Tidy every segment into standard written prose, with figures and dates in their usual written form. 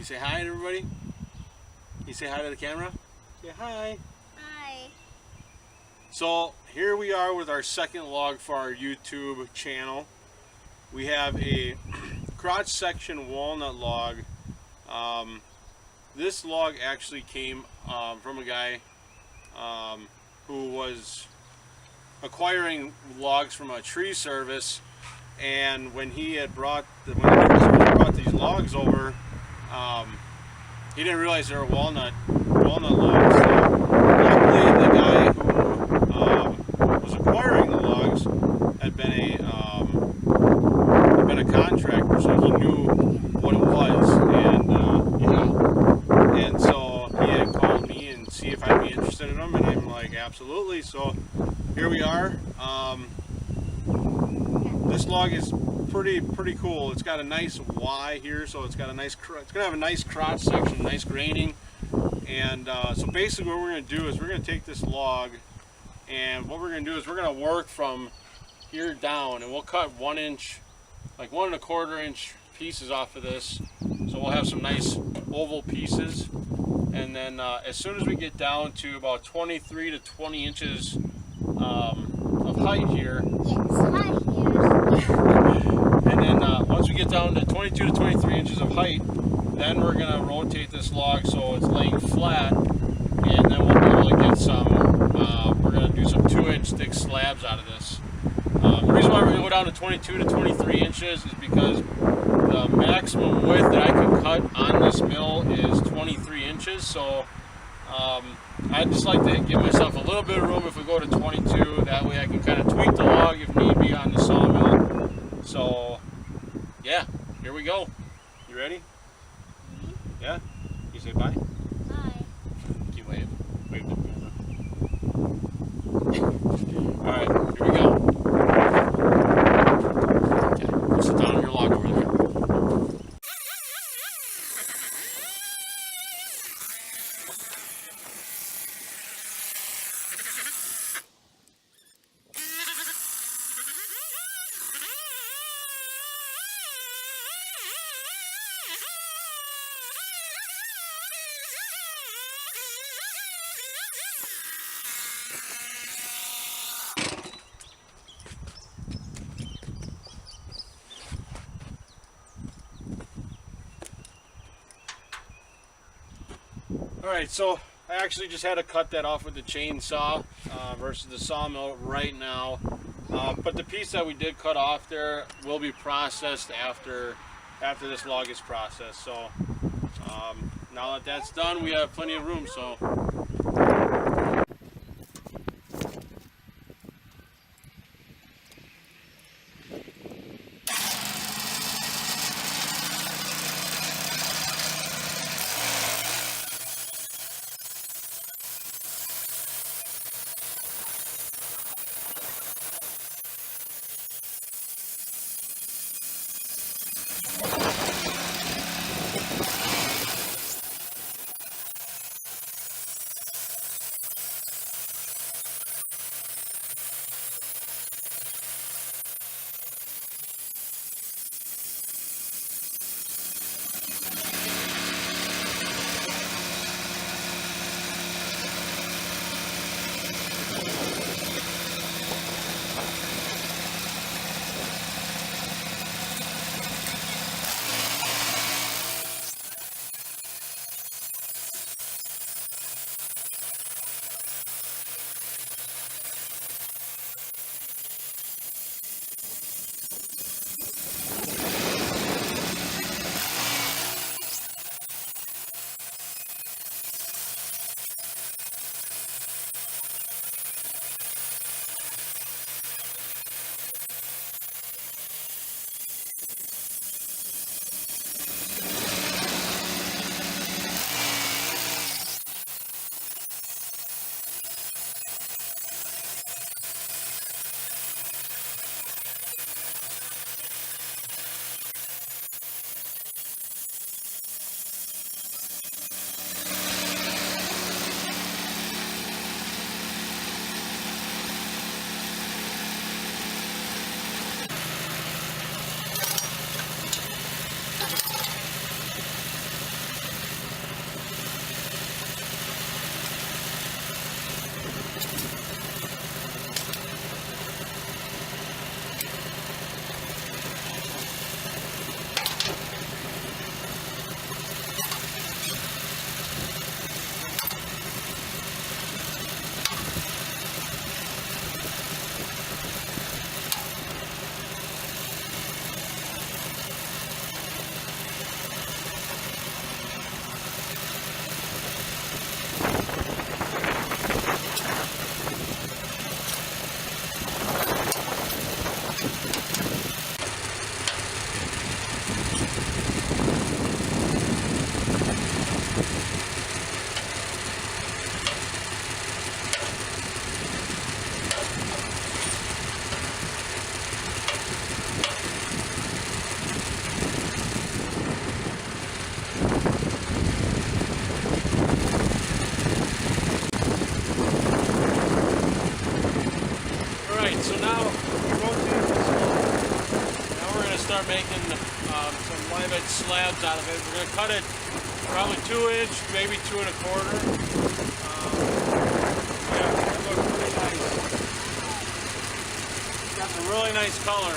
say hi to everybody? You say hi to the camera? Say hi. Hi. So here we are with our second log for our YouTube channel. We have a crotch section walnut log. This log actually came from a guy who was acquiring logs from a tree service, and when he had brought these logs over, he didn't realize they were walnut logs. So luckily, the guy who was acquiring the logs had been a contractor, so he knew what it was, and so he had called me and see if I'd be interested in them, and I'm like, absolutely. So here we are. This log is pretty cool. It's got a nice Y here, so it's got a nice. It's gonna have a nice crotch section, nice graining, and so basically what we're gonna do is we're gonna take this log, and what we're gonna do is we're gonna work from here down, and we'll cut 1 inch, like 1 1/4 inch pieces off of this, so we'll have some nice oval pieces, and then as soon as we get down to about 23 to 20 inches of height here. Yes, hi here. And then once we get down to 22 to 23 inches of height, then we're going to rotate this log so it's laying flat, and then we'll be able to get some, we're going to do some 2-inch thick slabs out of this. The reason why we're going to go down to 22 to 23 inches is because the maximum width that I can cut on this mill is 23 inches, so I'd just like to give myself a little bit of room if we go to 22. That way I can kind of tweak the log if need be on the sawmill. So, yeah, here we go. You ready? Mm-hmm. Yeah? You say bye? Bye. You wave. Wave to the camera. Alright, here we go. Okay, go sit down on your log over there. Alright, so I actually just had to cut that off with the chainsaw versus the sawmill right now. But the piece that we did cut off there will be processed after this log is processed. So now that that's done, we have plenty of room. So. slabs out of it. We're gonna cut it probably 2 inch, maybe 2 1/4. Yeah, that looks pretty nice. Got a really nice color.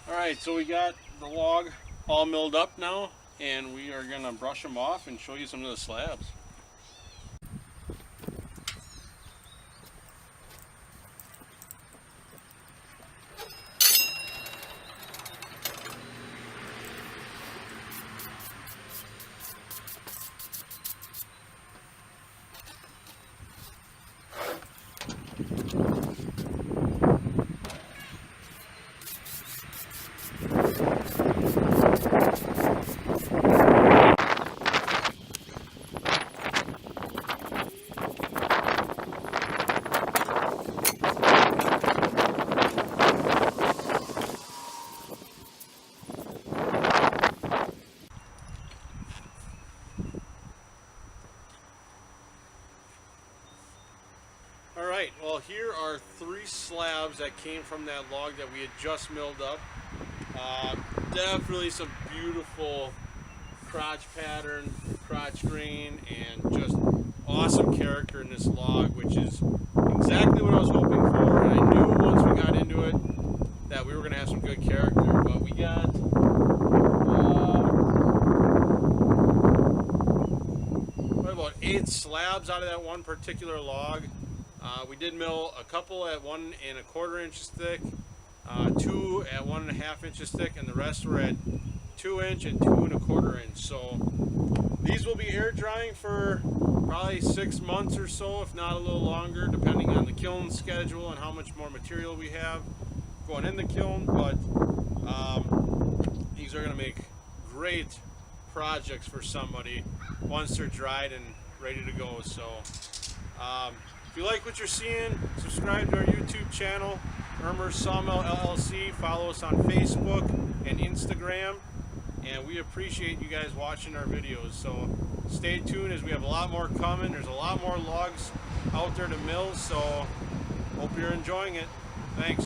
Alright, so we got the log all milled up now, and we are going to brush them off and show you some of the slabs. Alright, well here are 3 slabs that came from that log that we had just milled up. Definitely some beautiful crotch pattern, crotch grain, and just awesome character in this log, which is exactly what I was hoping for. And I knew once we got into it that we were going to have some good character, but we got about 8 slabs out of that one particular log. We did mill a couple at 1 1/4 inches thick, 2 at 1 1/2 inches thick, and the rest were at 2 inch and 2 1/4 inch. So these will be air drying for probably 6 months or so, if not a little longer, depending on the kiln schedule and how much more material we have going in the kiln. But these are going to make great projects for somebody once they're dried and ready to go. So if you like what you're seeing, subscribe to our YouTube channel, Irmer's Sawmill LLC. Follow us on Facebook and Instagram, and we appreciate you guys watching our videos. So stay tuned, as we have a lot more coming. There's a lot more logs out there to mill, so hope you're enjoying it. Thanks.